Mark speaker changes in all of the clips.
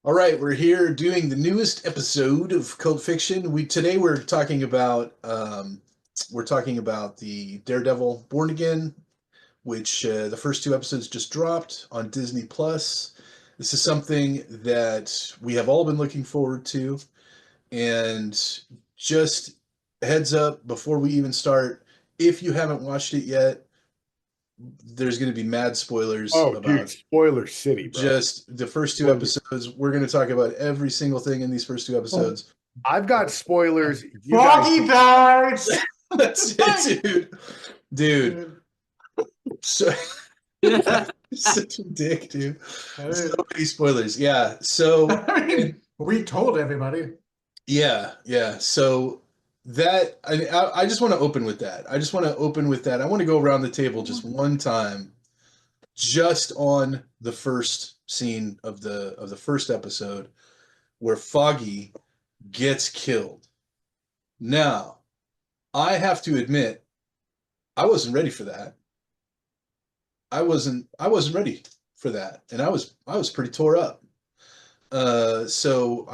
Speaker 1: All right, we're here doing the newest episode of Cult Fiction. Today we're talking about the Daredevil Born Again, which the first two episodes just dropped on Disney Plus. This is something that we have all been looking forward to, and just a heads up before we even start, if you haven't watched it yet, there's going to be mad spoilers
Speaker 2: Oh, dude,
Speaker 1: about
Speaker 2: spoiler city, bro.
Speaker 1: just the first two episodes. We're going to talk about every single thing in these first two episodes.
Speaker 2: I've got spoilers. You
Speaker 3: Froggy
Speaker 2: guys,
Speaker 3: birds.
Speaker 1: That's it, dude. So such a dick, dude. So many spoilers. Yeah. So
Speaker 3: I mean, we told everybody.
Speaker 1: yeah. So that I just want to open with that. I want to go around the table just one time, just on the first scene of the first episode where Foggy gets killed. Now, I have to admit, I wasn't ready for that. I wasn't ready for that, and I was pretty tore up. So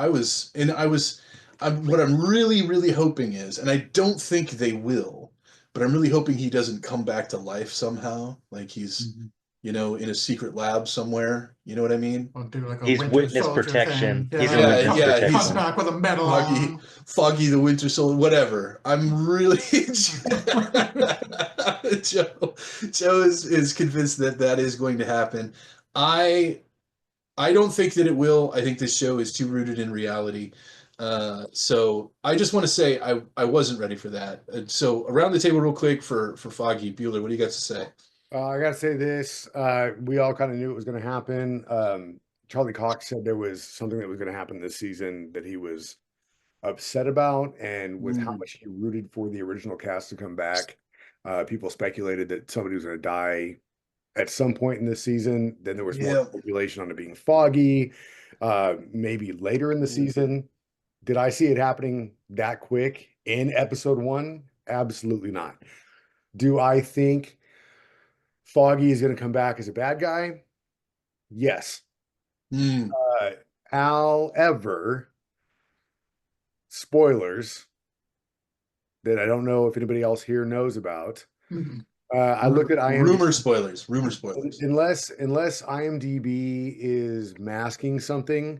Speaker 1: what I'm really hoping is, and I don't think they will, but I'm really hoping he doesn't come back to life somehow, like he's, in a secret lab somewhere. You know what I mean?
Speaker 3: We'll do like a
Speaker 4: He's
Speaker 3: Winter
Speaker 4: witness
Speaker 3: Soldier
Speaker 4: protection.
Speaker 3: thing.
Speaker 4: He's
Speaker 1: in witness
Speaker 3: Comes
Speaker 4: protection.
Speaker 3: back with a medal on.
Speaker 1: Foggy the Winter Soldier, whatever. I'm really Joe is convinced that is going to happen. I don't think that it will. I think this show is too rooted in reality. So I just want to say I wasn't ready for that. And so around the table real quick for Foggy. Bueller, what do you got to say?
Speaker 2: I got to say this. We all kind of knew it was going to happen. Charlie Cox said there was something that was going to happen this season that he was upset about, and with how much he rooted for the original cast to come back. People speculated that somebody was going to die at some point in this season. Then there was more speculation on it being Foggy, maybe later in the season. Did I see it happening that quick in episode 1? Absolutely not. Do I think Foggy is going to come back as a bad guy? Yes. However, spoilers that I don't know if anybody else here knows about. I looked at IMDb.
Speaker 1: Rumor spoilers.
Speaker 2: Unless IMDb is masking something,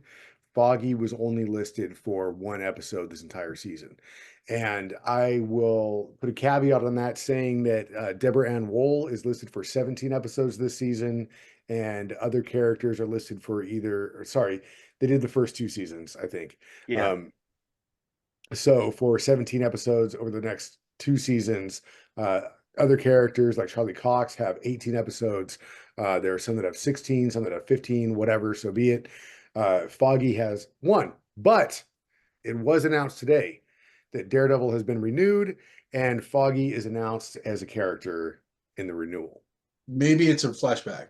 Speaker 2: Foggy was only listed for one episode this entire season. And I will put a caveat on that, saying that Deborah Ann Woll is listed for 17 episodes this season, and other characters are listed for they did the first 2 seasons, I think.
Speaker 4: Yeah.
Speaker 2: So for 17 episodes over the next 2 seasons, other characters like Charlie Cox have 18 episodes. There are some that have 16, some that have 15, whatever, so be it. Foggy has 1, but it was announced today that Daredevil has been renewed, and Foggy is announced as a character in the renewal.
Speaker 1: Maybe it's a flashback.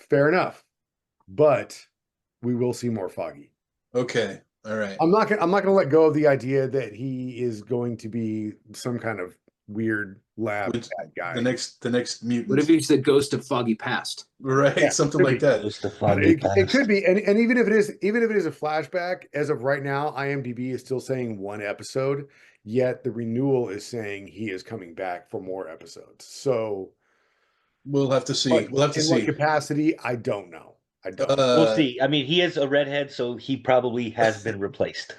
Speaker 2: Fair enough, but we will see more Foggy.
Speaker 1: Okay, all right.
Speaker 2: I'm not gonna let go of the idea that he is going to be some kind of weird lab bad guy.
Speaker 1: The next mutant.
Speaker 5: What if he's the ghost of Foggy Past?
Speaker 1: Right, yeah, something like that.
Speaker 2: It could be, and even if it is a flashback, as of right now, IMDb is still saying 1 episode. Yet the renewal is saying he is coming back for more episodes. So
Speaker 1: we'll have to see. We'll have to see.
Speaker 2: In what capacity? I don't know.
Speaker 4: We'll see. I mean, he is a redhead, so he probably has been replaced.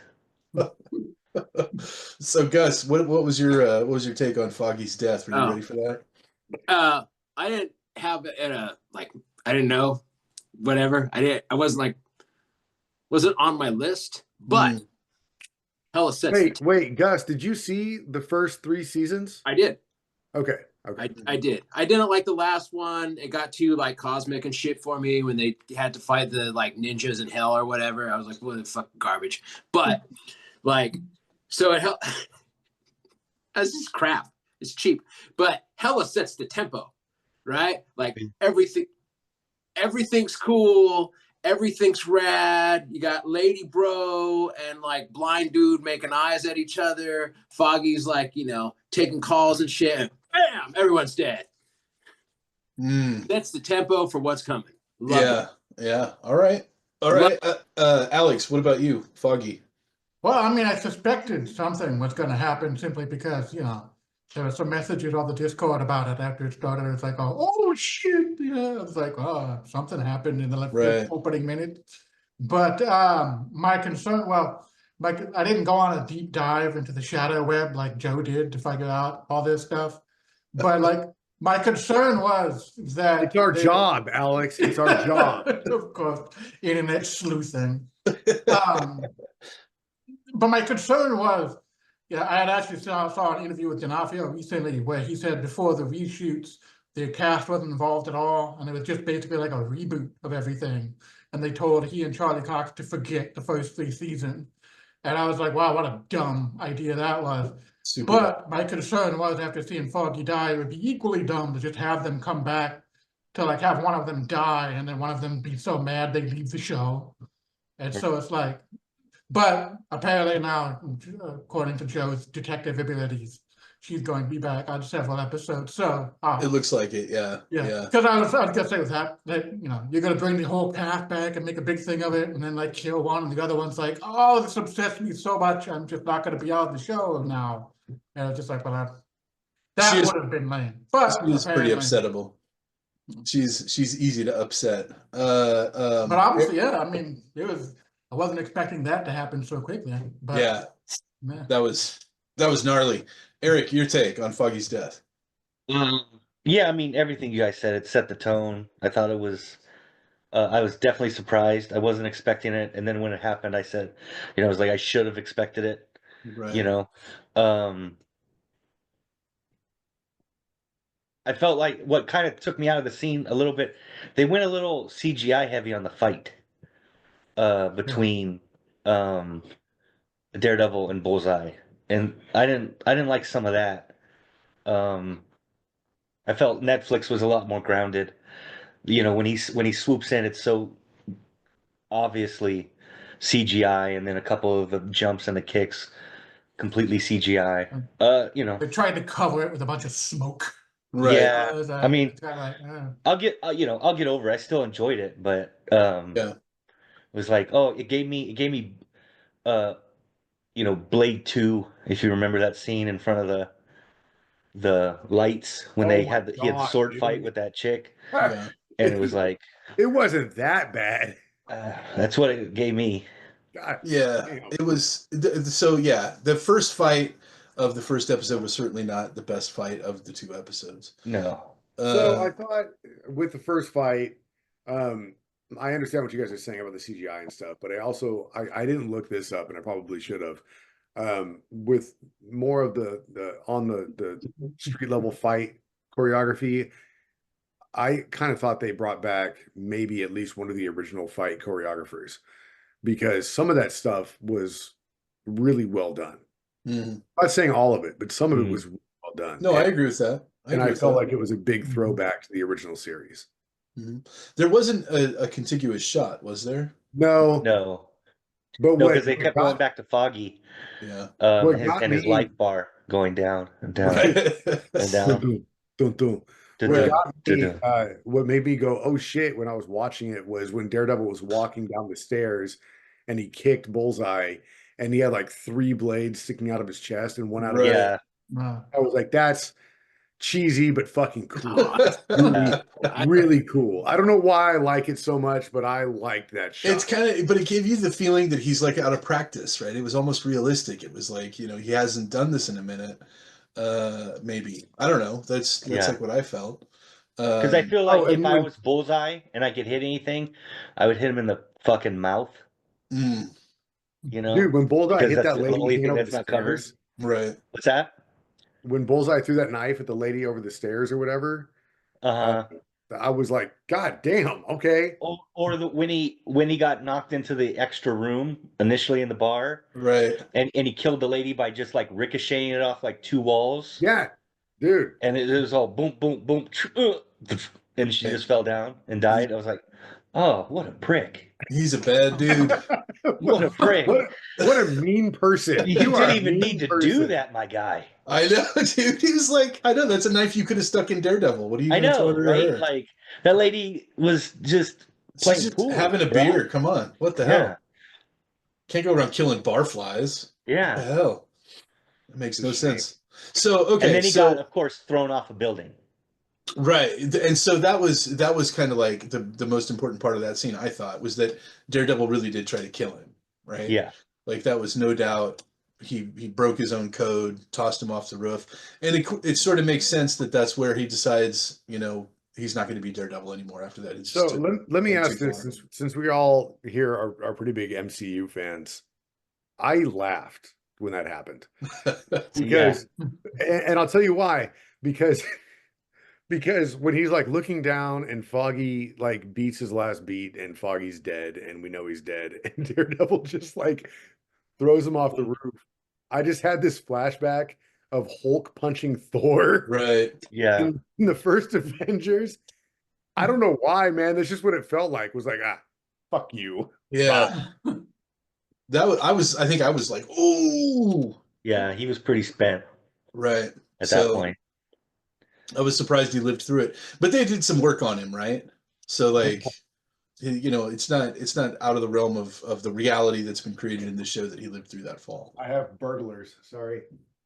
Speaker 1: So Gus, what was your take on Foggy's death? Were you ready for that?
Speaker 5: I didn't have it I didn't know, whatever. I wasn't on my list, but hella sense.
Speaker 2: Wait, Gus, did you see the first 3 seasons?
Speaker 5: I did.
Speaker 2: Okay.
Speaker 5: I did. I didn't like the last one. It got too cosmic and shit for me when they had to fight the ninjas in hell or whatever. I was like, what the fuck, garbage. But so that's just crap. It's cheap. But hella sets the tempo, right? Everything's cool. Everything's rad. You got Lady Bro and blind dude making eyes at each other. Foggy's taking calls and shit. And bam, everyone's dead. That's the tempo for what's coming. Love it.
Speaker 1: Yeah. All right. All right, Alex, what about you, Foggy?
Speaker 3: Well, I mean, I suspected something was going to happen simply because, there were some messages on the Discord about it after it started. It's like, oh shit. Yeah. It's like, oh, something happened in the
Speaker 1: Right.
Speaker 3: opening minute. But my concern, well, I didn't go on a deep dive into the shadow web like Joe did to figure out all this stuff. But like, my concern was that
Speaker 2: It's our job, Alex. It's our job.
Speaker 3: of course, internet sleuthing. Um, but my concern was, I had actually saw an interview with D'Onofrio recently where he said before the reshoots, the cast wasn't involved at all, and it was just basically like a reboot of everything. And they told he and Charlie Cox to forget the first 3 seasons. And I was like, wow, what a dumb idea that was.
Speaker 1: Super.
Speaker 3: But my concern was after seeing Foggy die, it would be equally dumb to just have them come back to like have one of them die and then one of them be so mad they leave the show. And so it's like, but apparently now, according to Joe's detective abilities, she's going to be back on several episodes. So
Speaker 1: It looks like it, yeah.
Speaker 3: yeah, because I was gonna say with that you're gonna bring the whole cast back and make a big thing of it, and then like kill one, and the other one's like, oh, this obsessed me so much, I'm just not gonna be on the show now. And it's just like, well, that
Speaker 1: She is-
Speaker 3: would have been lame. But
Speaker 1: She's pretty
Speaker 3: apparently-
Speaker 1: upsettable. She's easy to upset.
Speaker 3: But obviously, yeah, I mean, I wasn't expecting that to happen so quickly. But
Speaker 1: yeah, that was gnarly. Eric, your take on Foggy's death?
Speaker 4: Yeah, I mean, everything you guys said, it set the tone. I thought it was, I was definitely surprised. I wasn't expecting it. And then when it happened, I said, I was like, I should have expected it,
Speaker 1: Right.
Speaker 4: I felt like what kind of took me out of the scene a little bit, they went a little CGI heavy on the fight between Daredevil and Bullseye. And I didn't like some of that. I felt Netflix was a lot more grounded. When he swoops in, it's so obviously CGI, and then a couple of the jumps and the kicks completely CGI.
Speaker 3: they tried to cover it with a bunch of smoke.
Speaker 1: Right.
Speaker 4: Yeah. I mean,
Speaker 3: it's kinda like,
Speaker 4: I'll get over it. I still enjoyed it, but
Speaker 1: Yeah.
Speaker 4: it was like, oh, it gave me Blade 2, if you remember that scene in front of the lights when
Speaker 2: Oh
Speaker 4: he
Speaker 2: my
Speaker 4: had the
Speaker 2: God,
Speaker 4: sword
Speaker 2: dude.
Speaker 4: fight with that chick,
Speaker 1: Yeah.
Speaker 4: and it was like,
Speaker 2: It wasn't that bad.
Speaker 4: that's what it gave me.
Speaker 2: God,
Speaker 1: Yeah,
Speaker 2: damn.
Speaker 1: it was. So yeah, the first fight of the first episode was certainly not the best fight of the 2 episodes.
Speaker 4: No.
Speaker 2: So I thought with the first fight, I understand what you guys are saying about the CGI and stuff, but I didn't look this up, and I probably should have. With more of the street level fight choreography, I kind of thought they brought back maybe at least one of the original fight choreographers, because some of that stuff was really well done.
Speaker 1: Mhm.
Speaker 2: I'm not saying all of it, but some of it was really well done.
Speaker 1: No, I
Speaker 2: And-
Speaker 1: agree with that.
Speaker 2: and
Speaker 1: agree
Speaker 2: I
Speaker 1: with
Speaker 2: felt
Speaker 1: that.
Speaker 2: like it was a big throwback to the original series.
Speaker 1: There wasn't a contiguous shot, was there?
Speaker 2: No, but
Speaker 4: Because they kept going back to Foggy,
Speaker 1: Yeah.
Speaker 2: What
Speaker 4: his,
Speaker 2: got
Speaker 4: and his
Speaker 2: me-
Speaker 4: life bar going down and down and down.
Speaker 2: Dun, dun.
Speaker 4: Dun,
Speaker 2: What
Speaker 4: dun,
Speaker 2: got me,
Speaker 4: dun, dun.
Speaker 2: what made me go, oh shit, when I was watching it was when Daredevil was walking down the stairs and he kicked Bullseye and he had like 3 blades sticking out of his chest and one out of his.
Speaker 4: Yeah,
Speaker 2: I was like, that's cheesy but fucking cool.
Speaker 1: Yeah.
Speaker 2: Really cool. I don't know why I like it so much, but I liked that shot.
Speaker 1: It's kind of, but it gave you the feeling that he's like out of practice, right? It was almost realistic. It was like, he hasn't done this in a minute. Maybe, I don't know. That's
Speaker 4: Yeah.
Speaker 1: like what I felt.
Speaker 4: because I feel like
Speaker 2: and
Speaker 4: if I
Speaker 2: when-
Speaker 4: was Bullseye and I could hit anything, I would hit him in the fucking mouth.
Speaker 1: Mm,
Speaker 2: Dude, when Bullseye
Speaker 4: Because
Speaker 2: hit
Speaker 4: that's
Speaker 2: that
Speaker 4: the
Speaker 2: lady
Speaker 4: only
Speaker 2: hanging
Speaker 4: thing
Speaker 2: over
Speaker 4: that's
Speaker 2: the
Speaker 4: not covered.
Speaker 2: stairs,
Speaker 1: right.
Speaker 4: What's that?
Speaker 2: when Bullseye threw that knife at the lady over the stairs or whatever, I was like, God damn, okay.
Speaker 4: Or when he got knocked into the extra room initially in the bar,
Speaker 1: Right.
Speaker 4: and he killed the lady by just like ricocheting it off like 2 walls.
Speaker 2: Yeah, dude.
Speaker 4: And it was all boom, boom, boom, and she just fell down and died. I was like, oh, what a prick!
Speaker 1: He's a bad dude.
Speaker 4: What a prick!
Speaker 2: What a mean person.
Speaker 4: You
Speaker 2: are a
Speaker 4: didn't even
Speaker 2: mean
Speaker 4: need to
Speaker 2: person.
Speaker 4: do that, my guy.
Speaker 1: I know, dude. He was like, I know, that's a knife you could have stuck in Daredevil. What are you
Speaker 4: I
Speaker 1: gonna
Speaker 4: know,
Speaker 1: throw it at
Speaker 4: right?
Speaker 1: her?
Speaker 4: Like that lady was just playing
Speaker 1: just
Speaker 4: pool,
Speaker 1: having a
Speaker 4: bro.
Speaker 1: beer. Come on, what the
Speaker 4: Yeah.
Speaker 1: hell? Can't go around killing barflies. What the
Speaker 4: Yeah.
Speaker 1: hell? It makes
Speaker 2: It's a
Speaker 1: no
Speaker 2: shame.
Speaker 1: sense. So okay,
Speaker 4: And then he
Speaker 1: so
Speaker 4: got, of course, thrown off a building.
Speaker 1: right, and so that was kind of like the most important part of that scene. I thought was that Daredevil really did try to kill him. Right.
Speaker 4: Yeah.
Speaker 1: Like that was no doubt. He broke his own code, tossed him off the roof, and it sort of makes sense that that's where he decides, he's not going to be Daredevil anymore after that. It's
Speaker 2: So
Speaker 1: just
Speaker 2: let me
Speaker 1: went too
Speaker 2: ask this,
Speaker 1: far.
Speaker 2: since we all here are pretty big MCU fans, I laughed when that happened because, and I'll tell you why, because when he's like looking down and Foggy like beats his last beat and Foggy's dead and we know he's dead and Daredevil just like throws him off the roof. I just had this flashback of Hulk punching Thor
Speaker 1: Right.
Speaker 4: Yeah.
Speaker 2: in the first Avengers. I don't know why, man. That's just what it felt like. Was like, fuck you.
Speaker 1: Yeah. I think I was like, oh.
Speaker 4: Yeah. He was pretty spent
Speaker 1: Right.
Speaker 4: at that point.
Speaker 1: I was surprised he lived through it, but they did some work on him, right? So like, it's not out of the realm of the reality that's been created in the show that he lived through that fall.
Speaker 2: I have burglars. Sorry.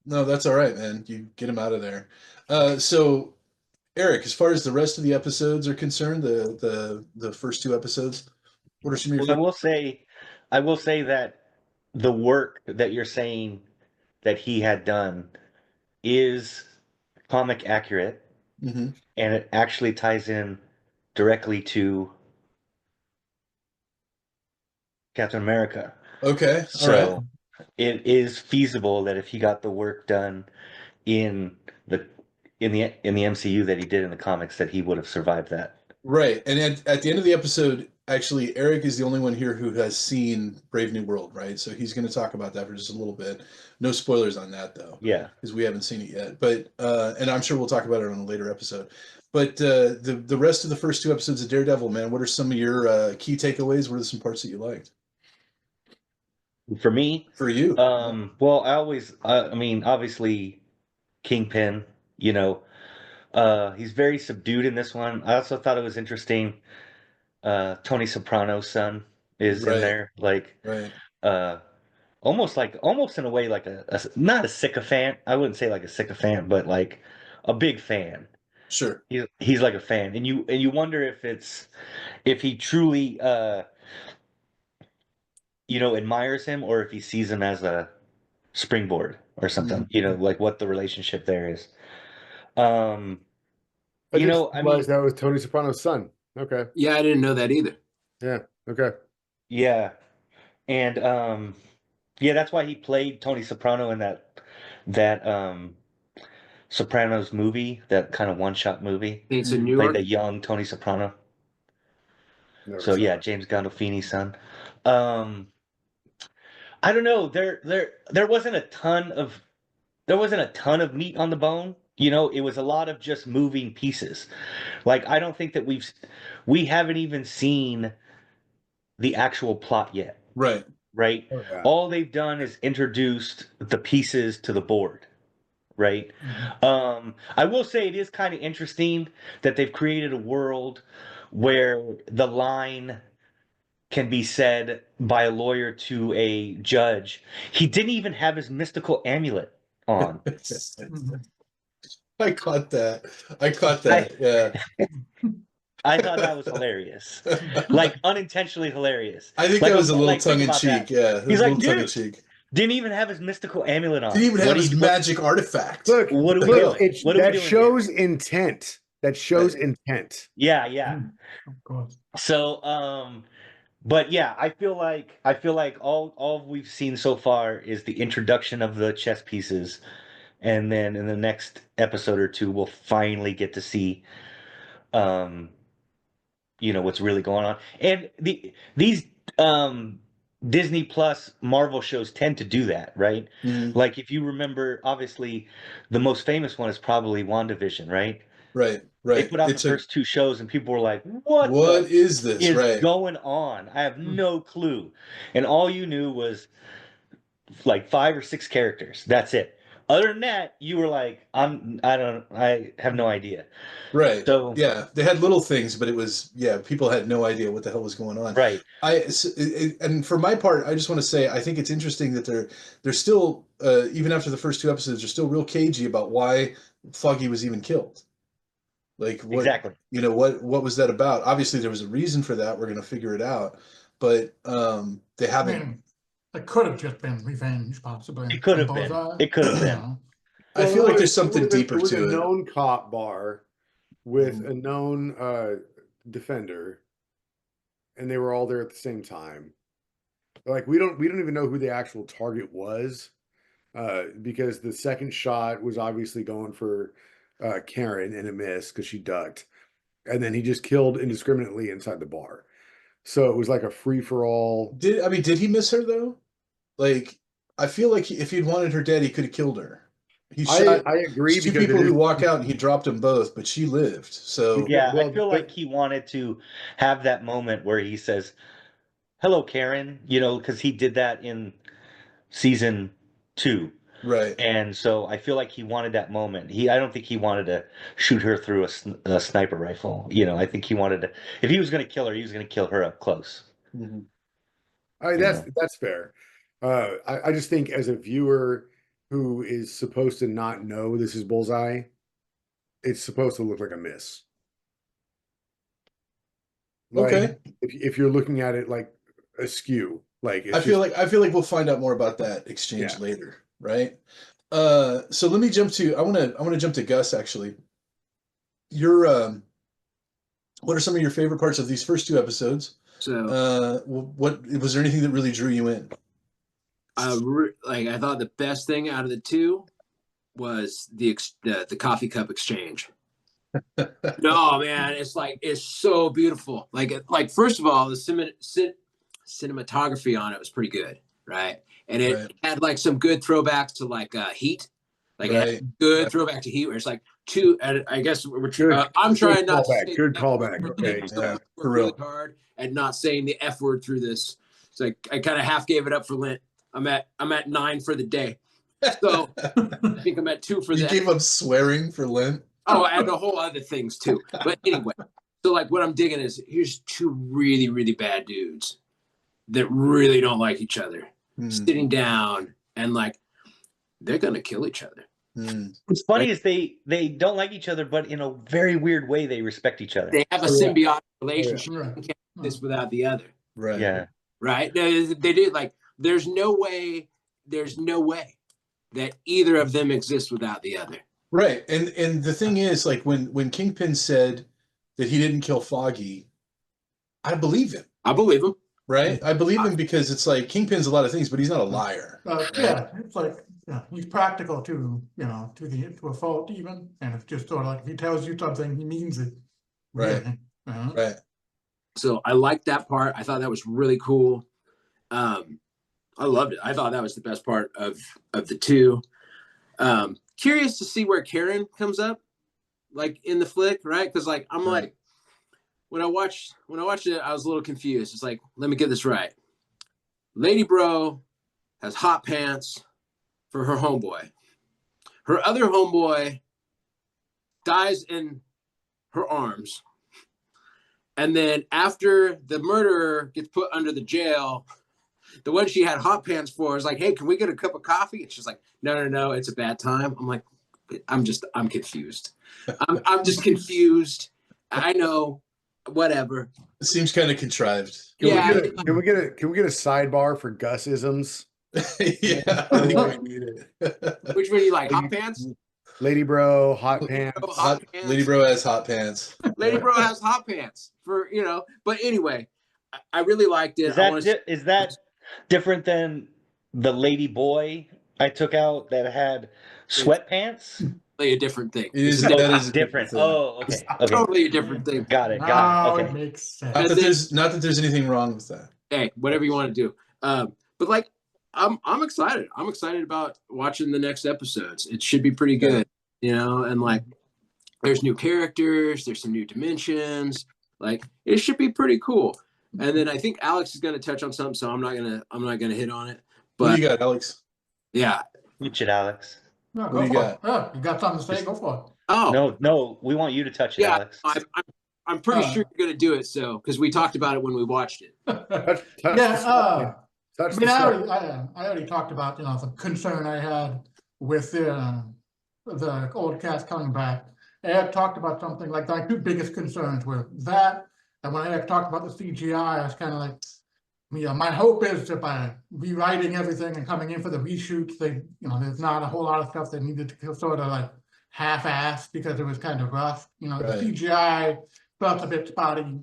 Speaker 1: No, that's all right, man. You get him out of there. So Eric, as far as the rest of the episodes are concerned, the first two episodes, what are some of your
Speaker 4: Well, I will say that the work that you're saying that he had done is comic accurate,
Speaker 1: Mm-hmm.
Speaker 4: and it actually ties in directly to Captain America.
Speaker 1: Okay, all right.
Speaker 4: So it is feasible that if he got the work done in the MCU that he did in the comics, that he would have survived that.
Speaker 1: Right. And at the end of the episode, actually, Eric is the only one here who has seen Brave New World, right? So he's going to talk about that for just a little bit. No spoilers on that, though.
Speaker 4: Yeah.
Speaker 1: Because we haven't seen it yet. But and I'm sure we'll talk about it on a later episode. But the rest of the first two episodes of Daredevil, man, what are some of your key takeaways? What are some parts that you liked?
Speaker 4: For me,
Speaker 1: For you?
Speaker 4: well, I mean, obviously, Kingpin. He's very subdued in this one. I also thought it was interesting. Tony Soprano's son is in
Speaker 1: Right.
Speaker 4: there, like,
Speaker 1: Right.
Speaker 4: almost in a way like not a sycophant. I wouldn't say like a sycophant, but like a big fan.
Speaker 1: Sure.
Speaker 4: He's like a fan, and you wonder if he truly admires him, or if he sees him as a springboard or something. Like what the relationship there is.
Speaker 2: I realized that was Tony Soprano's son. Okay.
Speaker 5: Yeah, I didn't know that either.
Speaker 2: Yeah. Okay.
Speaker 4: Yeah. And yeah, that's why he played Tony Soprano in that Sopranos movie, that kind of one-shot movie.
Speaker 5: It's in New
Speaker 4: Played
Speaker 5: York.
Speaker 4: the young Tony Soprano.
Speaker 2: Never
Speaker 4: So
Speaker 2: saw
Speaker 4: yeah,
Speaker 2: it.
Speaker 4: James Gandolfini's son. I don't know. There wasn't a ton of meat on the bone. It was a lot of just moving pieces. Like I don't think that we haven't even seen the actual plot yet.
Speaker 1: Right.
Speaker 4: Right?
Speaker 2: Oh, yeah.
Speaker 4: All they've done is introduced the pieces to the board. Right? I will say it is kind of interesting that they've created a world where the line can be said by a lawyer to a judge. He didn't even have his mystical amulet on.
Speaker 1: I caught that. Yeah.
Speaker 4: I thought that was hilarious. Like unintentionally hilarious.
Speaker 1: I think
Speaker 4: like,
Speaker 1: that was a little
Speaker 4: like,
Speaker 1: tongue in cheek. Yeah.
Speaker 4: He's like,
Speaker 1: tongue in
Speaker 4: dude,
Speaker 1: cheek.
Speaker 4: didn't even have his mystical amulet on.
Speaker 1: Didn't even have his magic artifact.
Speaker 2: Look,
Speaker 4: what are we doing? What are we
Speaker 2: that
Speaker 4: doing
Speaker 2: shows intent. That shows intent.
Speaker 4: Yeah.
Speaker 3: Of course.
Speaker 4: So, but yeah, I feel like all we've seen so far is the introduction of the chess pieces, and then in the next episode or two, we'll finally get to see, what's really going on. And these Disney Plus Marvel shows tend to do that, right?
Speaker 1: Mhm.
Speaker 4: Like if you remember, obviously, the most famous one is probably WandaVision, right?
Speaker 1: Right.
Speaker 4: They put out the first two shows, and people were like, "What
Speaker 1: is this?
Speaker 4: Is going on? I have no clue." And all you knew was like 5 or 6 characters. That's it. Other than that, you were like, I have no idea.
Speaker 1: Right.
Speaker 4: So
Speaker 1: Yeah, they had little things, but it was people had no idea what the hell was going on.
Speaker 4: right.
Speaker 1: And for my part, I just want to say I think it's interesting that they're still even after the first 2 episodes, they're still real cagey about why Foggy was even killed. Like what
Speaker 4: Exactly.
Speaker 1: what was that about? Obviously, there was a reason for that. We're going to figure it out, but they
Speaker 3: I
Speaker 1: haven't.
Speaker 3: mean, it could have just been revenge, possibly.
Speaker 4: It could
Speaker 3: from
Speaker 4: have been.
Speaker 3: Bullseye,
Speaker 4: It could have
Speaker 3: you
Speaker 4: been.
Speaker 3: know.
Speaker 1: I feel like there's something
Speaker 2: it
Speaker 1: deeper
Speaker 2: was
Speaker 1: to
Speaker 2: a
Speaker 1: it.
Speaker 2: known cop bar with
Speaker 1: Mhm.
Speaker 2: a known defender, and they were all there at the same time. Like we don't even know who the actual target was, because the second shot was obviously going for Karen and it missed because she ducked, and then he just killed indiscriminately inside the bar. So it was like a free for all.
Speaker 1: Did he miss her though? Like, I feel like if he'd wanted her dead, he could have killed her. He shot
Speaker 2: I agree
Speaker 1: two
Speaker 2: because
Speaker 1: people
Speaker 2: it is,
Speaker 1: who walk out and he dropped them both, but she lived. So
Speaker 4: Yeah,
Speaker 2: well,
Speaker 4: I feel like he wanted to have that moment where he says, "Hello, Karen," because he did that in season 2.
Speaker 1: right.
Speaker 4: And so I feel like he wanted that moment. I don't think he wanted to shoot her through a sniper rifle. I think he wanted to, if he was going to kill her, he was going to kill her up close.
Speaker 1: Mhm.
Speaker 2: that's fair. I just think as a viewer who is supposed to not know this is Bullseye, it's supposed to look like a miss. Like,
Speaker 1: Okay.
Speaker 2: if you're looking at it like askew, like it's
Speaker 1: I feel like we'll find out more about that exchange
Speaker 2: Yeah.
Speaker 1: later, right? So let me jump to I want to jump to Gus actually. Your what are some of your favorite parts of these first 2 episodes?
Speaker 5: So
Speaker 1: What was there anything that really drew you in?
Speaker 5: I thought the best thing out of the 2 was the coffee cup exchange. No, man, it's so beautiful. Like first of all, the cinematography on it was pretty good, right? And it
Speaker 1: Right.
Speaker 5: had like some good throwbacks to like Heat, like it had
Speaker 1: Right.
Speaker 5: good throwback to Heat, where it's like two. And I guess
Speaker 2: Good-
Speaker 5: I'm trying not to
Speaker 2: callback.
Speaker 5: say
Speaker 2: Good
Speaker 5: the F word,
Speaker 2: callback.
Speaker 5: but
Speaker 2: Okay.
Speaker 5: I
Speaker 1: Yeah,
Speaker 5: worked
Speaker 1: for
Speaker 5: really
Speaker 1: real.
Speaker 5: hard at not saying the F word through this. So I kind of half gave it up for Lent. I'm at 9 for the day. So I think I'm at 2 for
Speaker 1: You
Speaker 5: the
Speaker 1: gave up swearing for Lent?
Speaker 5: Oh, and a whole other things too. But anyway, so like what I'm digging is here's 2 really, really bad dudes that really don't like each other sitting down and like they're gonna kill each other.
Speaker 4: What's funny is they don't like each other, but in a very weird way, they respect each other.
Speaker 5: They have a
Speaker 2: Oh, yeah.
Speaker 5: symbiotic relationship.
Speaker 3: Right.
Speaker 5: You can't do this without the other.
Speaker 1: Right.
Speaker 4: Yeah.
Speaker 5: Right? They do like there's no way that either of them exists without the other.
Speaker 1: Right. And the thing is, like when Kingpin said that he didn't kill Foggy, I believe him.
Speaker 5: I believe him.
Speaker 1: Right? I believe him because it's like Kingpin's a lot of things, but he's not a liar. Right?
Speaker 3: Yeah, it's like he's practical to to a fault even, and it's just sort of like if he tells you something, he means it.
Speaker 1: Right.
Speaker 3: Really.
Speaker 1: Right.
Speaker 5: So I liked that part. I thought that was really cool. I loved it. I thought that was the best part of the 2. Curious to see where Karen comes up, like in the flick, right? Because like I'm
Speaker 1: Right.
Speaker 5: like when I watched it, I was a little confused. It's like, let me get this right. Lady Bro has hot pants for her homeboy. Her other homeboy dies in her arms. And then after the murderer gets put under the jail, the one she had hot pants for is like, hey, can we get a cup of coffee? And she's like, no, it's a bad time. I'm like, I'm confused. I'm just confused. I know, whatever.
Speaker 1: It seems kind of contrived.
Speaker 5: Yeah.
Speaker 2: Can we get a sidebar for Gus-isms?
Speaker 1: Yeah. I think we need it.
Speaker 5: Which one do you like? Hot pants?
Speaker 2: Lady Bro, hot pants.
Speaker 5: Hot pants.
Speaker 1: Lady Bro has hot pants.
Speaker 5: Lady Bro has hot pants but anyway, I really liked it.
Speaker 4: Is that different than the Lady Boy I took out that had sweatpants?
Speaker 5: A different thing.
Speaker 1: It is
Speaker 5: This
Speaker 1: that
Speaker 5: is
Speaker 1: is a different thing.
Speaker 4: Oh, okay.
Speaker 5: totally a different thing.
Speaker 4: Got it.
Speaker 3: Now
Speaker 4: Okay.
Speaker 3: it makes sense.
Speaker 1: Not that there's anything wrong with that.
Speaker 5: Hey, whatever you want to do. But like, I'm excited. I'm excited about watching the next episodes. It should be pretty good, and like, there's new characters, there's some new dimensions. Like, it should be pretty cool. And then I think Alex is going to touch on something, so I'm not gonna hit on it.
Speaker 1: What
Speaker 5: But
Speaker 1: do you got, Alex?
Speaker 5: yeah,
Speaker 4: Reach it, Alex.
Speaker 3: No,
Speaker 1: What
Speaker 3: go
Speaker 1: do you
Speaker 3: for
Speaker 1: got?
Speaker 3: it. Yeah, you got something to say? Go for it.
Speaker 5: Oh,
Speaker 4: No, we want you to touch it,
Speaker 5: yeah.
Speaker 4: Alex.
Speaker 5: I'm pretty sure you're gonna do it. So, because we talked about it when we watched it.
Speaker 2: Touch
Speaker 3: Yeah,
Speaker 2: the touch
Speaker 3: I mean,
Speaker 2: the
Speaker 3: I
Speaker 2: subject.
Speaker 3: already talked about, the concern I had with the old cast coming back. Eric talked about something like my two biggest concerns were that, and when Eric talked about the CGI, I was kind of like, my hope is that by rewriting everything and coming in for the reshoots, there's not a whole lot of stuff that needed to sort of like half-assed because it was kind of rough. The
Speaker 1: Right.
Speaker 3: CGI felt a bit spotty.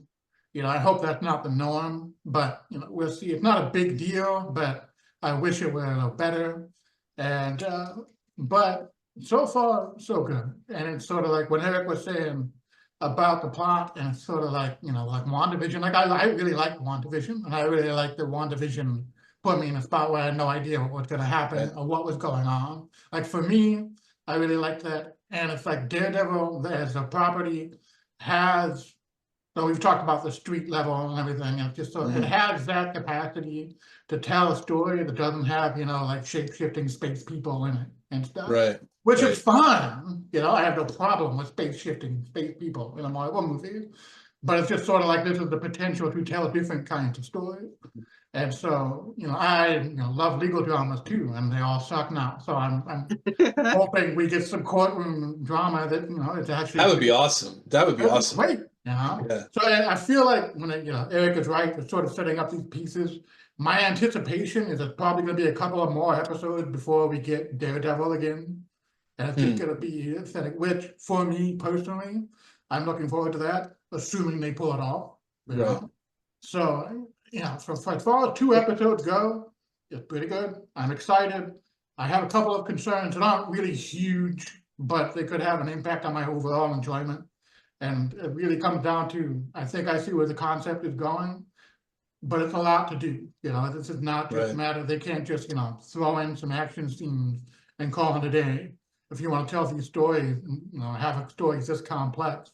Speaker 3: I hope that's not the norm, but we'll see. It's not a big deal, but I wish it were a little better. And but so far, so good. And it's sort of like what Eric was saying about the plot, and it's sort of like, like WandaVision. Like I really like WandaVision, and I really like the WandaVision put me in a spot where I had no idea what was going to happen
Speaker 1: Right.
Speaker 3: or what was going on. Like for me, I really like that. And it's like Daredevil as a property has, so we've talked about the street level and everything, and it's just so it has that capacity to tell a story that doesn't have, like shape-shifting space people in it and stuff.
Speaker 1: Right.
Speaker 3: Which
Speaker 1: right.
Speaker 3: is fun. I have no problem with space-shifting space people in a Marvel movie. But it's just sort of like this is the potential to tell different kinds of stories. And so, I love legal dramas too, and they all suck now. So I'm hoping we get some courtroom drama that, it's actually.
Speaker 1: That would be awesome. That would be
Speaker 3: That'd be
Speaker 1: awesome.
Speaker 3: great,
Speaker 1: Yeah.
Speaker 3: So I feel like when Eric is right, it's sort of setting up these pieces. My anticipation is it's probably going to be a couple of more episodes before we get Daredevil again, and it's just going to be aesthetic. Which, for me personally, I'm looking forward to that, assuming they pull it off.
Speaker 1: Right.
Speaker 3: So so as far as 2 episodes go, it's pretty good. I'm excited. I have a couple of concerns that aren't really huge, but they could have an impact on my overall enjoyment. And it really comes down to, I think I see where the concept is going, but it's a lot to do. This is not just
Speaker 1: Right.
Speaker 3: matter. They can't just, throw in some action scenes and call it a day. If you want to tell these stories, have a story this complex,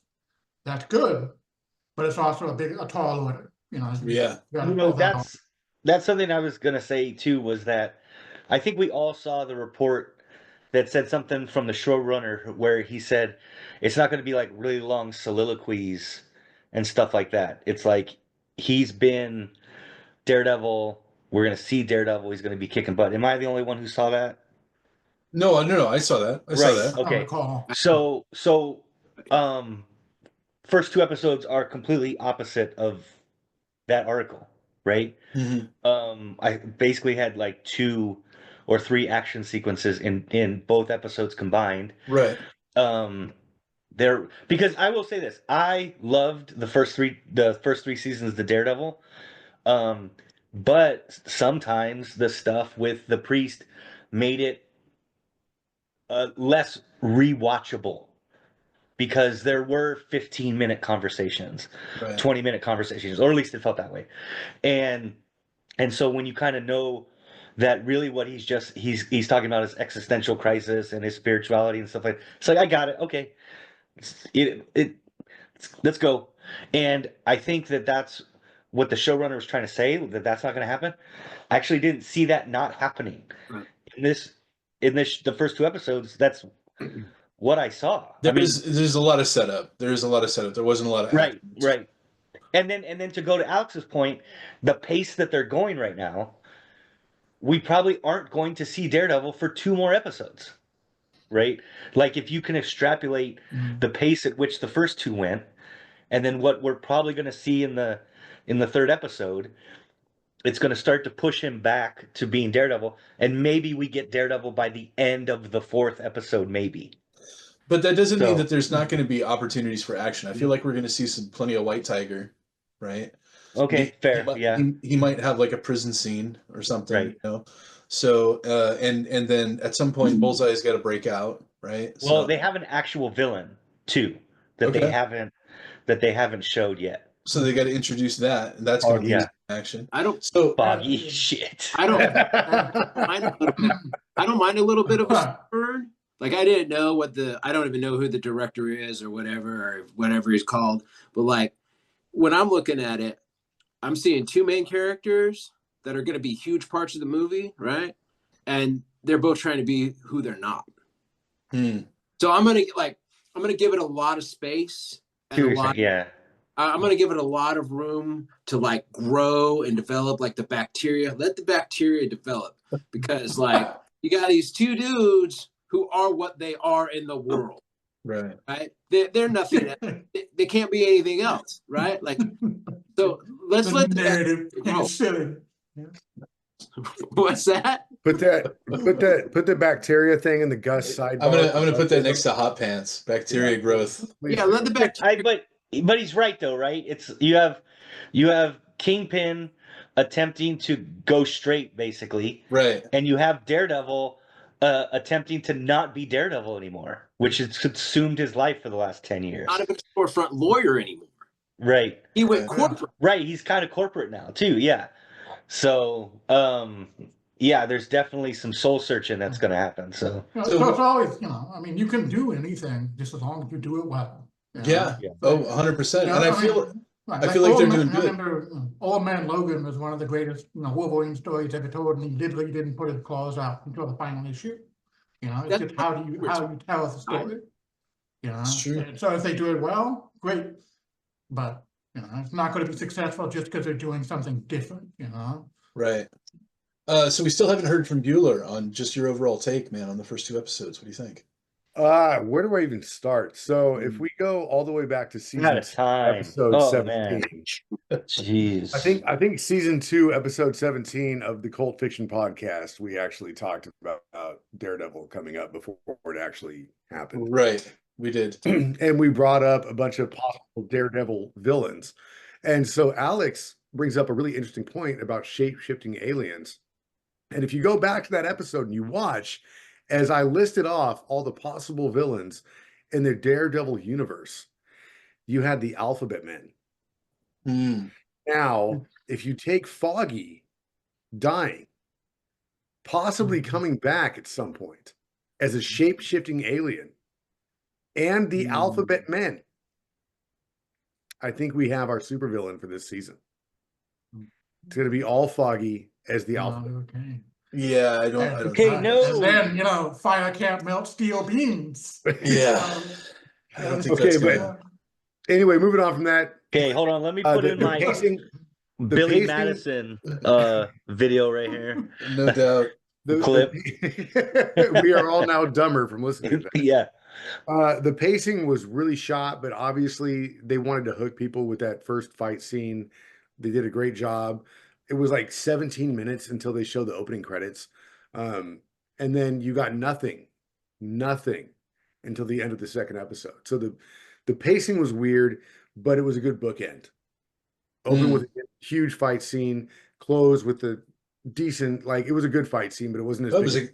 Speaker 3: that's good, but it's also a tall order.
Speaker 1: Yeah.
Speaker 4: That's something I was gonna say too, was that I think we all saw the report that said something from the showrunner where he said it's not going to be like really long soliloquies and stuff like that. It's like he's been Daredevil. We're going to see Daredevil. He's going to be kicking butt. Am I the only one who saw that?
Speaker 1: No. I saw that. I saw that.
Speaker 4: Okay. So, first 2 episodes are completely opposite of that article, right? I basically had like 2 or 3 action sequences in both episodes combined.
Speaker 1: Right.
Speaker 4: There, because I will say this, I loved the first 3 seasons of the Daredevil. But sometimes the stuff with the priest made it less rewatchable, because there were 15-minute conversations,
Speaker 1: Right.
Speaker 4: 20-minute conversations, or at least it felt that way. And so when you kind of know that really what he's talking about is existential crisis and his spirituality and stuff like, it's like, I got it. Okay. Let's go. And I think that that's what the showrunner was trying to say, that that's not going to happen. I actually didn't see that not happening.
Speaker 5: Right.
Speaker 4: In the first 2 episodes. That's what I saw.
Speaker 1: There's a lot of setup. There wasn't a lot of
Speaker 4: right.
Speaker 1: action.
Speaker 4: Right. And then to go to Alex's point, the pace that they're going right now, we probably aren't going to see Daredevil for 2 more episodes, right? Like if you can extrapolate the pace at which the first 2 went, and then what we're probably going to see in the 3rd episode, it's going to start to push him back to being Daredevil, and maybe we get Daredevil by the end of the 4th episode, maybe.
Speaker 1: But that doesn't mean that there's not going to be opportunities for action. I feel like we're going to see plenty of White Tiger, right?
Speaker 4: Okay, fair.
Speaker 1: He might have like a prison scene or something,
Speaker 4: right.
Speaker 1: So and then at some point Bullseye's got to break out, right?
Speaker 4: Well, they have an actual villain too that they haven't showed yet.
Speaker 1: So they got to introduce that, and that's going to be action.
Speaker 4: Boggy shit.
Speaker 5: I don't mind a little bit of a burn. Like I didn't know I don't even know who the director is or whatever he's called. But like when I'm looking at it, I'm seeing 2 main characters that are going to be huge parts of the movie, right? And they're both trying to be who they're not. So I'm gonna give it a lot of space and a lot.
Speaker 4: Yeah.
Speaker 5: I'm gonna give it a lot of room to like grow and develop, like the bacteria. Let the bacteria develop, because like you got these two dudes who are what they are in the world,
Speaker 1: Right.
Speaker 5: right? They're nothing. They can't be anything else, right? Like, so let's
Speaker 3: The
Speaker 5: let the
Speaker 3: narrative
Speaker 5: grow.
Speaker 3: is silly.
Speaker 5: What's that?
Speaker 2: Put the bacteria thing in the Gus sidebar.
Speaker 1: I'm gonna put that next to hot pants. Bacteria growth.
Speaker 2: Please
Speaker 5: Yeah,
Speaker 2: do.
Speaker 5: let the bacteria.
Speaker 4: But he's right though, right? It's you have Kingpin attempting to go straight, basically,
Speaker 1: Right.
Speaker 4: and you have Daredevil attempting to not be Daredevil anymore, which has consumed his life for the last 10 years.
Speaker 5: Not a forefront lawyer anymore.
Speaker 4: Right.
Speaker 5: He went corporate.
Speaker 4: Right. He's kind of corporate now too. Yeah. So, yeah, there's definitely some soul searching that's going to happen. So,
Speaker 3: So it's always, I mean, you can do anything just as long as you do it well.
Speaker 1: Yeah.
Speaker 4: Yeah.
Speaker 1: Oh, 100%. And I feel
Speaker 3: like
Speaker 1: like they're doing good.
Speaker 3: I remember Old Man Logan was one of the greatest, Wolverine stories ever told, and he literally didn't put his claws out until the final issue. It's just how you tell the story.
Speaker 1: It's true.
Speaker 3: And so if they do it well, great. But it's not going to be successful just because they're doing something different.
Speaker 1: Right. So we still haven't heard from Bueller on just your overall take, man, on the first 2 episodes. What do you think?
Speaker 2: Where do I even start? So if we go all the way back to season 2, episode 17,
Speaker 4: man. Jeez.
Speaker 2: I think season 2, episode 17 of the Cult Fiction podcast, we actually talked about Daredevil coming up before it actually happened.
Speaker 1: Right. We did.
Speaker 2: And we brought up a bunch of possible Daredevil villains. And so Alex brings up a really interesting point about shape-shifting aliens. And if you go back to that episode and you watch, as I listed off all the possible villains in the Daredevil universe, you had the Alphabet Men. Now, if you take Foggy dying, possibly coming back at some point as a shape-shifting alien, and the Alphabet Men, I think we have our supervillain for this season. It's going to be all Foggy as the Alphabet.
Speaker 3: Okay.
Speaker 1: Yeah, I don't.
Speaker 4: Okay, no.
Speaker 3: And then fire can't melt steel beams.
Speaker 1: Yeah. I don't think
Speaker 2: Okay,
Speaker 1: that's
Speaker 2: but
Speaker 1: gonna...
Speaker 2: anyway, moving on from that.
Speaker 4: Okay, hold on. Let me put in my Billy Madison video right here.
Speaker 1: No doubt.
Speaker 2: The
Speaker 4: clip.
Speaker 2: We are all now dumber from listening to that.
Speaker 4: Yeah.
Speaker 2: The pacing was really shot, but obviously they wanted to hook people with that first fight scene. They did a great job. It was like 17 minutes until they showed the opening credits. And then you got nothing until the end of the second episode. So the pacing was weird, but it was a good bookend. Open with a huge fight scene, close with the decent, it was a good fight scene, but it wasn't as big.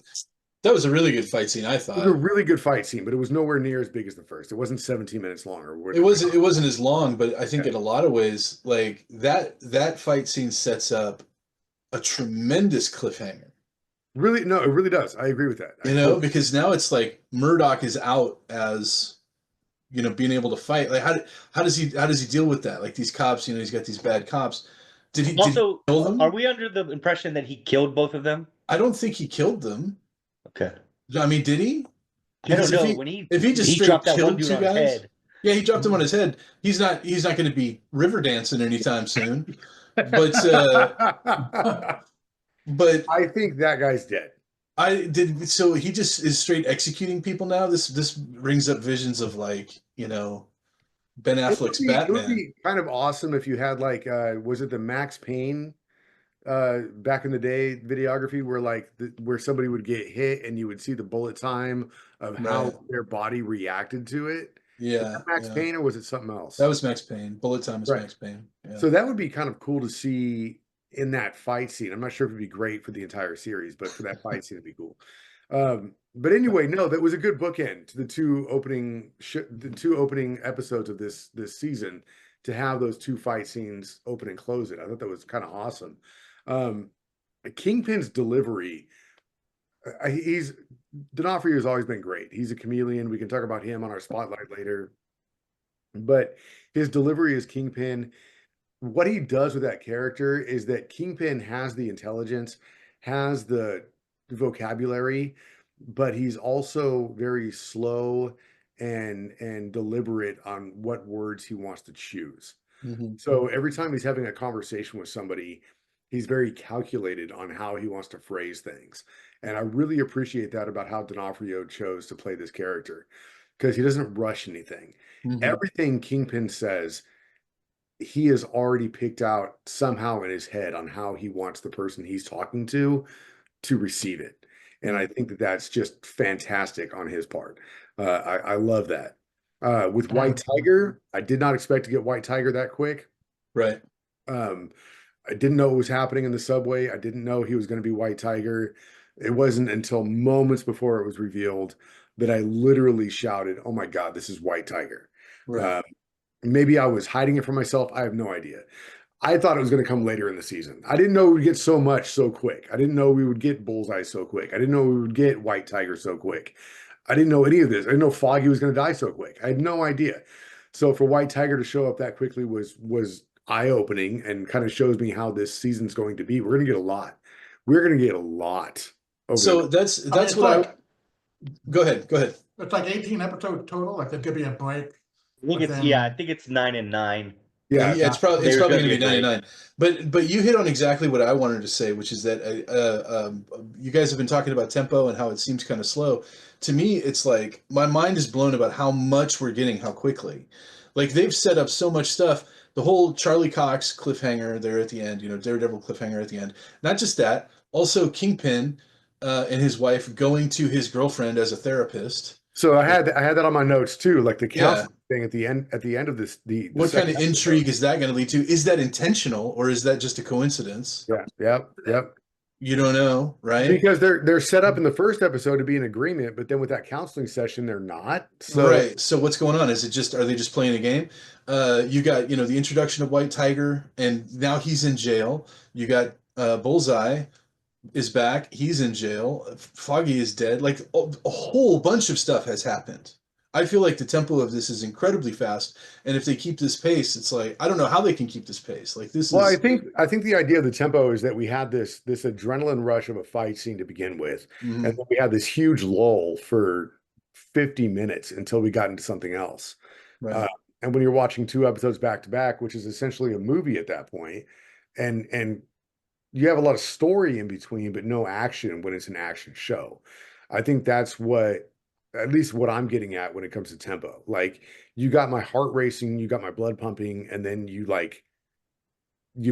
Speaker 1: That was a really good fight scene, I thought.
Speaker 2: It was a really good fight scene, but it was nowhere near as big as the first. It wasn't 17 minutes long.
Speaker 1: It wasn't as long, but I think in a lot of ways, like that fight scene sets up a tremendous cliffhanger.
Speaker 2: Really? No, it really does. I agree with that.
Speaker 1: Because now it's like Murdoch is out as, being able to fight. Like how does he deal with that? Like these cops, he's got these bad cops. Did he kill them?
Speaker 4: Are we under the impression that he killed both of them?
Speaker 1: I don't think he killed them.
Speaker 4: Okay.
Speaker 1: I mean, did he?
Speaker 4: I don't know.
Speaker 1: If he just
Speaker 4: dropped that
Speaker 1: killed
Speaker 4: one dude
Speaker 1: 2
Speaker 4: on
Speaker 1: guys,
Speaker 4: his head.
Speaker 1: Yeah, he dropped him on his head. He's not going to be river dancing anytime soon. But but
Speaker 2: I think that guy's dead.
Speaker 1: So he just is straight executing people now. This brings up visions of Ben Affleck's Batman.
Speaker 2: It would be kind of awesome if you had was it the Max Payne back in the day videography where somebody would get hit and you would see the bullet time of how their body reacted to it.
Speaker 1: Yeah.
Speaker 2: Was that Max Payne or was it something else?
Speaker 1: That was Max Payne. Bullet time was Max Payne. Yeah.
Speaker 2: So that would be kind of cool to see in that fight scene. I'm not sure if it'd be great for the entire series, but for that fight scene, it'd be cool. But anyway, no, that was a good bookend to the two opening episodes of this season, to have those 2 fight scenes open and close it. I thought that was kind of awesome. Kingpin's delivery, D'Onofrio has always been great. He's a chameleon. We can talk about him on our spotlight later, but his delivery as Kingpin, what he does with that character is that Kingpin has the intelligence, has the vocabulary, but he's also very slow and deliberate on what words he wants to choose.
Speaker 1: Mhm.
Speaker 2: So every time he's having a conversation with somebody, he's very calculated on how he wants to phrase things. And I really appreciate that about how D'Onofrio chose to play this character because he doesn't rush anything.
Speaker 1: Mhm.
Speaker 2: Everything Kingpin says, he has already picked out somehow in his head on how he wants the person he's talking to receive it. And I think that that's just fantastic on his part. I love that. With White Tiger, I did not expect to get White Tiger that quick.
Speaker 1: Right.
Speaker 2: I didn't know what was happening in the subway. I didn't know he was going to be White Tiger. It wasn't until moments before it was revealed that I literally shouted, "Oh my God, this is White Tiger."
Speaker 1: Right.
Speaker 2: Maybe I was hiding it from myself. I have no idea. I thought it was going to come later in the season. I didn't know we would get so much so quick. I didn't know we would get Bullseye so quick. I didn't know we would get White Tiger so quick. I didn't know any of this. I didn't know Foggy was going to die so quick. I had no idea. So for White Tiger to show up that quickly was eye-opening and kind of shows me how this season's going to be. We're going to get a lot. We're going to get a lot.
Speaker 1: So that's
Speaker 3: it's
Speaker 1: what
Speaker 3: like,
Speaker 1: go ahead. Go ahead.
Speaker 3: It's like 18 episodes total. Like there could be a break.
Speaker 4: I think it's
Speaker 3: Within-
Speaker 4: I think it's 9 and 9.
Speaker 2: Yeah,
Speaker 1: it's probably
Speaker 4: There's
Speaker 1: going
Speaker 4: gonna
Speaker 1: to
Speaker 4: be
Speaker 1: be
Speaker 4: a break.
Speaker 1: 99. But you hit on exactly what I wanted to say, which is that you guys have been talking about tempo and how it seems kind of slow. To me, it's like my mind is blown about how much we're getting, how quickly. Like they've set up so much stuff. The whole Charlie Cox cliffhanger there at the end, Daredevil cliffhanger at the end. Not just that, also Kingpin and his wife going to his girlfriend as a therapist.
Speaker 2: So I had that on my notes too, like the
Speaker 1: Yeah.
Speaker 2: counseling thing at the end of this. The
Speaker 1: What kind
Speaker 2: second
Speaker 1: of intrigue is that going to lead to? Is that intentional or is that just a coincidence?
Speaker 2: Yeah, yep.
Speaker 1: You don't know, right?
Speaker 2: Because they're set up in the first episode to be in agreement, but then with that counseling session, they're not. So
Speaker 1: Right. So what's going on? Are they just playing a game? You got, the introduction of White Tiger, and now he's in jail. You got Bullseye is back. He's in jail. Foggy is dead. Like a whole bunch of stuff has happened. I feel like the tempo of this is incredibly fast, and if they keep this pace, it's like I don't know how they can keep this pace. Like this
Speaker 2: Well,
Speaker 1: is.
Speaker 2: I think the idea of the tempo is that we had this adrenaline rush of a fight scene to begin with,
Speaker 1: Mhm.
Speaker 2: and then we had this huge lull for 50 minutes until we got into something else.
Speaker 1: Right.
Speaker 2: And when you're watching 2 episodes back to back, which is essentially a movie at that point, and you have a lot of story in between, but no action when it's an action show. I think that's at least what I'm getting at when it comes to tempo. Like you got my heart racing, you got my blood pumping, and then you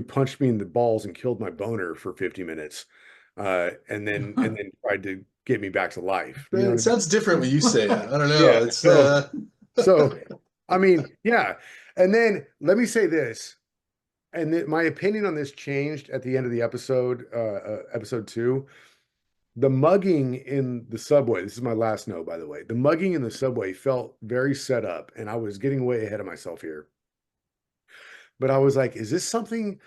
Speaker 2: punched me in the balls and killed my boner for 50 minutes. And then tried to get me back to life. You know
Speaker 1: It
Speaker 2: what I mean?
Speaker 1: sounds different when you say it. I don't know.
Speaker 2: Yeah,
Speaker 1: It's
Speaker 2: So I mean, yeah. And then let me say this. And my opinion on this changed at the end of the episode, episode 2. The mugging in the subway, this is my last note, by the way. The mugging in the subway felt very set up, and I was getting way ahead of myself here. But I was like, is this something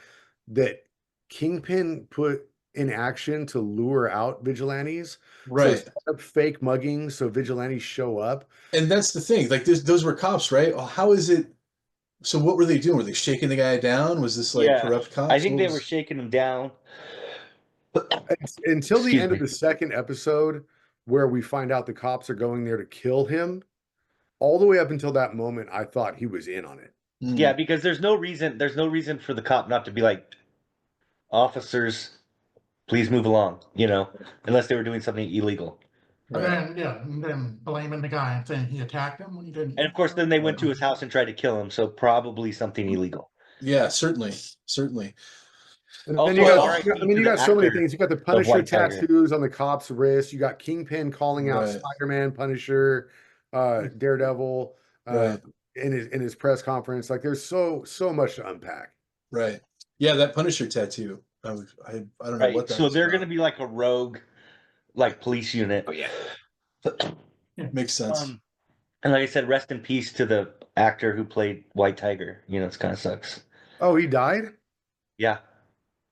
Speaker 2: that Kingpin put in action to lure out vigilantes?
Speaker 1: right.
Speaker 2: So set up fake mugging so vigilantes show up.
Speaker 1: And that's the thing. Like those were cops, right? Well, how is it? So what were they doing? Were they shaking the guy down? Was this like corrupt cops?
Speaker 4: I think
Speaker 1: What
Speaker 4: they
Speaker 1: was-
Speaker 4: were shaking him down.
Speaker 2: Until the
Speaker 4: Excuse
Speaker 2: end of
Speaker 4: me.
Speaker 2: the second episode, where we find out the cops are going there to kill him, all the way up until that moment, I thought he was in on it.
Speaker 1: Mm.
Speaker 4: Yeah, because there's no reason for the cop not to be like, officers, please move along, unless they were doing something illegal.
Speaker 3: And
Speaker 1: Right.
Speaker 3: then blaming the guy and saying he attacked him when he didn't.
Speaker 4: And of course, then they went to his house and tried to kill him, so probably something illegal.
Speaker 1: Yeah, certainly.
Speaker 2: And
Speaker 4: Also,
Speaker 2: then you got,
Speaker 4: RIP
Speaker 2: I mean, you
Speaker 4: to the
Speaker 2: got so many
Speaker 4: actor
Speaker 2: things. You got the Punisher
Speaker 4: White Tiger.
Speaker 2: tattoos on the cop's wrist. You got Kingpin calling out
Speaker 1: Right.
Speaker 2: Spider-Man, Punisher, Daredevil,
Speaker 1: Right.
Speaker 2: in his press conference. Like, there's so much to unpack.
Speaker 1: Right. Yeah, that Punisher tattoo. I don't know
Speaker 4: Right.
Speaker 1: what that
Speaker 4: So
Speaker 1: was
Speaker 4: they're
Speaker 1: about.
Speaker 4: going to be like a rogue, like police unit.
Speaker 5: Oh yeah.
Speaker 1: Makes sense.
Speaker 4: And like I said, rest in peace to the actor who played White Tiger. It kind of sucks.
Speaker 2: Oh, he died?
Speaker 4: Yeah.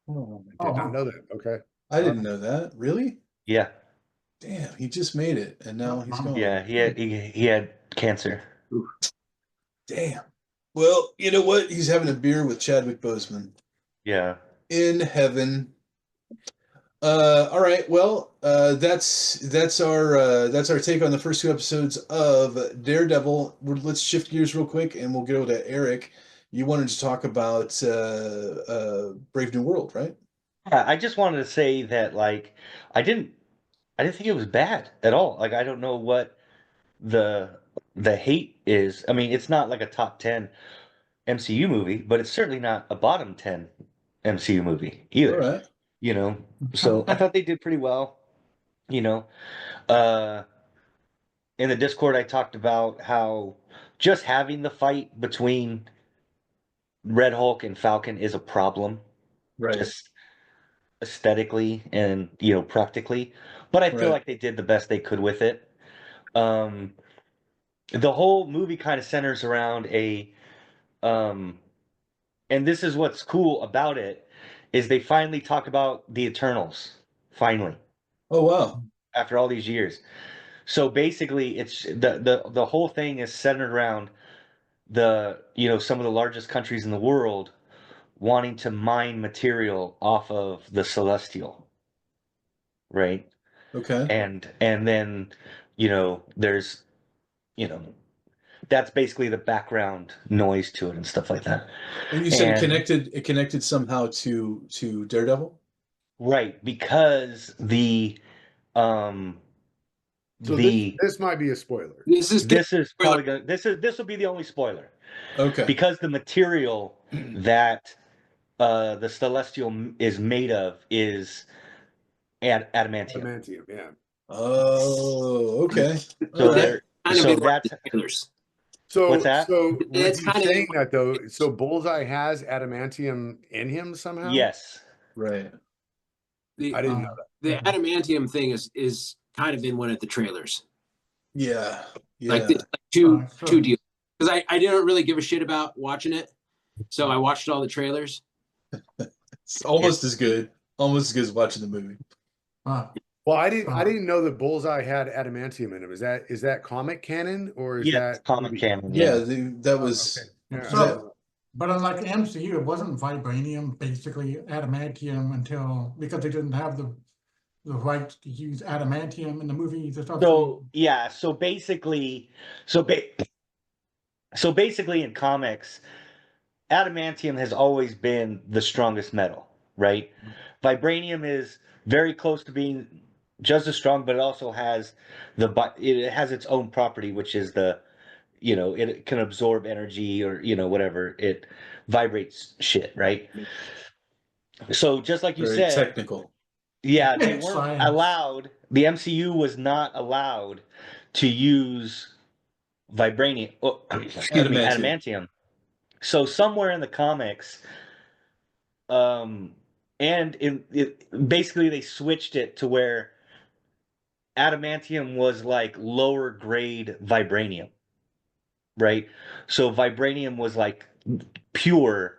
Speaker 2: I did not know that. Okay.
Speaker 1: I didn't know that. Really?
Speaker 4: Yeah.
Speaker 1: Damn, he just made it, and now he's gone.
Speaker 4: Yeah. He had cancer.
Speaker 1: Damn. Well, you know what? He's having a beer with Chadwick Boseman
Speaker 4: Yeah.
Speaker 1: in heaven. All right. Well, that's our take on the first two episodes of Daredevil. Let's shift gears real quick, and we'll go to Eric. You wanted to talk about Brave New World, right?
Speaker 4: Yeah, I just wanted to say that like I didn't I didn't think it was bad at all. Like I don't know what the the hate is. I mean, it's not like a top 10 MCU movie, but it's certainly not a bottom 10 MCU movie
Speaker 1: All
Speaker 4: either.
Speaker 1: right.
Speaker 4: You know, so I thought they did pretty well. You know, uh, in the Discord, I talked about how just having the fight between Red Hulk and Falcon is a problem,
Speaker 1: Right.
Speaker 4: just aesthetically and practically. But I feel
Speaker 1: Right.
Speaker 4: like they did the best they could with it. Um, the whole movie kind of centers around um, and this is what's cool about it is they finally talk about the Eternals. Finally,
Speaker 1: Oh wow.
Speaker 4: after all these years. So basically, it's the whole thing is centered around some of the largest countries in the world wanting to mine material off of the celestial, right?
Speaker 1: Okay.
Speaker 4: And then there's you know that's basically the background noise to it and stuff like that.
Speaker 1: And you said it
Speaker 4: And
Speaker 1: connected. It connected somehow to Daredevil.
Speaker 4: right, because um
Speaker 2: So
Speaker 4: the
Speaker 2: this might be a spoiler.
Speaker 5: This is
Speaker 4: this is probably gonna this will be the only spoiler
Speaker 1: Okay.
Speaker 4: because the material that the celestial is made of is adamantium.
Speaker 2: Adamantium, yeah.
Speaker 1: Oh, okay.
Speaker 4: So
Speaker 1: All right.
Speaker 4: there,
Speaker 5: kind of
Speaker 4: so
Speaker 5: in
Speaker 4: that's
Speaker 5: the trailers.
Speaker 4: what's
Speaker 2: So
Speaker 4: that?
Speaker 2: so with
Speaker 5: It's
Speaker 2: you
Speaker 5: kind of
Speaker 2: saying that though, so Bullseye has adamantium in him somehow?
Speaker 4: Yes.
Speaker 1: Right.
Speaker 5: the
Speaker 2: I didn't know
Speaker 5: the
Speaker 2: that.
Speaker 5: adamantium thing is kind of in one of the trailers.
Speaker 1: Yeah. Yeah.
Speaker 5: Like the two
Speaker 3: Sure.
Speaker 5: deals. Because I didn't really give a shit about watching it, so I watched all the trailers.
Speaker 1: It's almost as good. Almost as good as watching the movie.
Speaker 2: Well, I didn't know that Bullseye had adamantium in him. Is that comic canon or is
Speaker 4: Yeah,
Speaker 2: that
Speaker 4: comic
Speaker 2: movie
Speaker 4: canon.
Speaker 1: Yeah,
Speaker 4: Yeah.
Speaker 1: that
Speaker 2: Oh,
Speaker 1: was
Speaker 2: okay. Yeah.
Speaker 3: So, but unlike the MCU, it wasn't vibranium, basically adamantium until because they didn't have the right to use adamantium in the movies or something.
Speaker 4: So yeah, so basically, so basically in comics, adamantium has always been the strongest metal, right? Vibranium is very close to being just as strong, but it also has it has its own property, which is it can absorb energy or whatever, it vibrates shit, right? So just like you
Speaker 1: very
Speaker 4: said,
Speaker 1: technical.
Speaker 4: yeah, they weren't
Speaker 3: Science.
Speaker 4: allowed. The MCU was not allowed to use vibranium. Oh, excuse me,
Speaker 1: Adamantium.
Speaker 4: adamantium. So somewhere in the comics, um, and basically they switched it to where adamantium was like lower grade vibranium, right? So vibranium was like pure,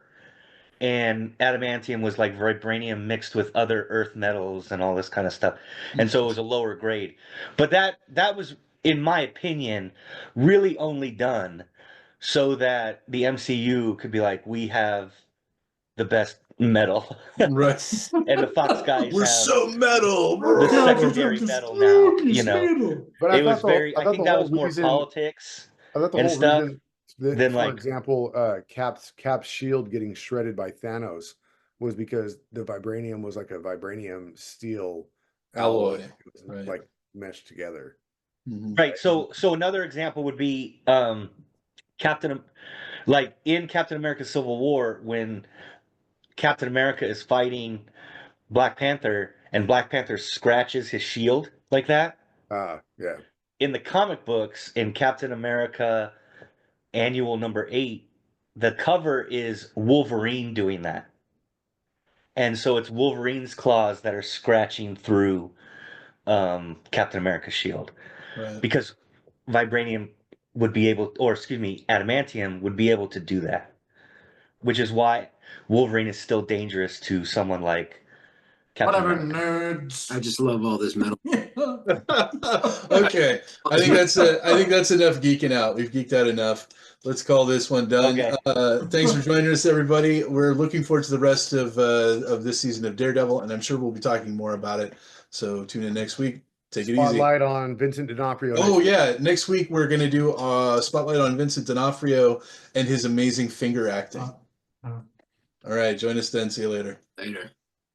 Speaker 4: and adamantium was like vibranium mixed with other earth metals and all this kind of stuff, and so it was a lower grade. But that was, in my opinion, really only done so that the MCU could be like, we have the best metal,
Speaker 1: Right.
Speaker 4: and the Fox guys
Speaker 1: We're
Speaker 4: have
Speaker 1: so metal.
Speaker 4: the
Speaker 3: Yeah, just
Speaker 4: secondary
Speaker 3: have
Speaker 4: metal now.
Speaker 3: spooky scandal.
Speaker 2: But
Speaker 4: It was
Speaker 2: I
Speaker 4: I
Speaker 2: thought the
Speaker 4: think that
Speaker 2: whole
Speaker 4: was more
Speaker 2: reason
Speaker 4: politics
Speaker 2: I thought the
Speaker 4: and
Speaker 2: whole
Speaker 4: stuff
Speaker 2: reason that,
Speaker 4: than
Speaker 2: for
Speaker 4: like,
Speaker 2: example, Cap's shield getting shredded by Thanos was because the vibranium was like a vibranium steel
Speaker 1: Alloy.
Speaker 2: It was,
Speaker 1: Right.
Speaker 2: like meshed together.
Speaker 1: Mhm.
Speaker 4: right. So another example would be Captain, like in Captain America Civil War, when Captain America is fighting Black Panther and Black Panther scratches his shield like that.
Speaker 2: Yeah.
Speaker 4: In the comic books, in Captain America Annual #8, the cover is Wolverine doing that. And so it's Wolverine's claws that are scratching through Captain America's shield.
Speaker 1: Right.
Speaker 4: Because vibranium would be able, or excuse me, adamantium would be able to do that. Which is why Wolverine is still dangerous to someone like Captain
Speaker 3: Whatever,
Speaker 4: America.
Speaker 3: nerds.
Speaker 5: I just love all this metal.
Speaker 1: Okay. I think that's enough geeking out. We've geeked out enough. let's call this one done.
Speaker 4: Okay.
Speaker 1: Thanks for joining us, everybody. We're looking forward to the rest of this season of Daredevil, and I'm sure we'll be talking more about it. So tune in next week. Take it easy.
Speaker 2: Spotlight on Vincent D'Onofrio.
Speaker 1: Oh yeah, next week we're gonna do a spotlight on Vincent D'Onofrio and his amazing finger acting. All right, join us then. See you later.
Speaker 5: Later.